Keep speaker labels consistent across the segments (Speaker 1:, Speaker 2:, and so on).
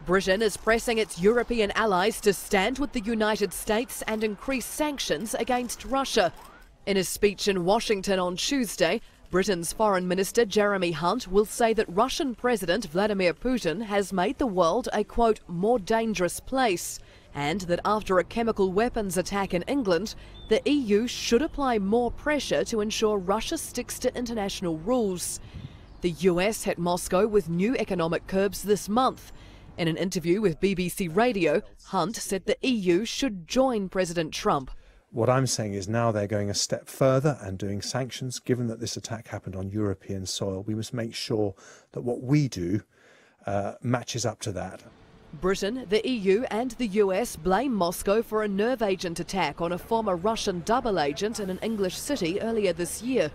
Speaker 1: Britain is pressing its European allies to stand with the United States and increase sanctions against Russia. In a speech in Washington on Tuesday, Britain's Foreign Minister Jeremy Hunt will say that Russian President Vladimir Putin has made the world a, quote, more dangerous place, and that after a chemical weapons attack in England, the EU should apply more pressure to ensure Russia sticks to international rules. The US hit Moscow with new economic curbs this month. In an interview with BBC Radio, Hunt said the EU should join President Trump.
Speaker 2: What I'm saying is now they're going a step further and doing sanctions. Given that this attack happened on European soil, we must make sure that what we do matches up to that.
Speaker 1: Britain, the EU and the US blame Moscow for a nerve agent attack on a former Russian double agent in an English city earlier this year.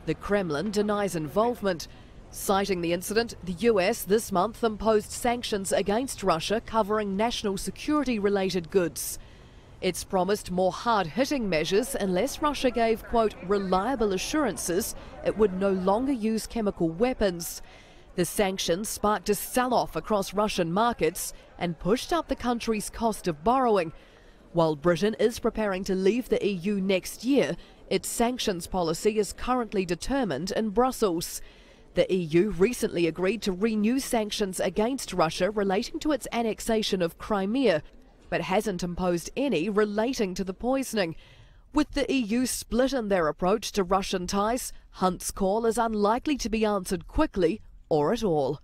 Speaker 1: The Kremlin denies involvement. Citing the incident, the US this month imposed sanctions against Russia covering national security-related goods. It's promised more hard-hitting measures unless Russia gave, quote, reliable assurances it would no longer use chemical weapons. The sanctions sparked a sell-off across Russian markets and pushed up the country's cost of borrowing. While Britain is preparing to leave the EU next year, its sanctions policy is currently determined in Brussels. The EU recently agreed to renew sanctions against Russia relating to its annexation of Crimea, but hasn't imposed any relating to the poisoning. With the EU split in their approach to Russian ties, Hunt's call is unlikely to be answered quickly or at all.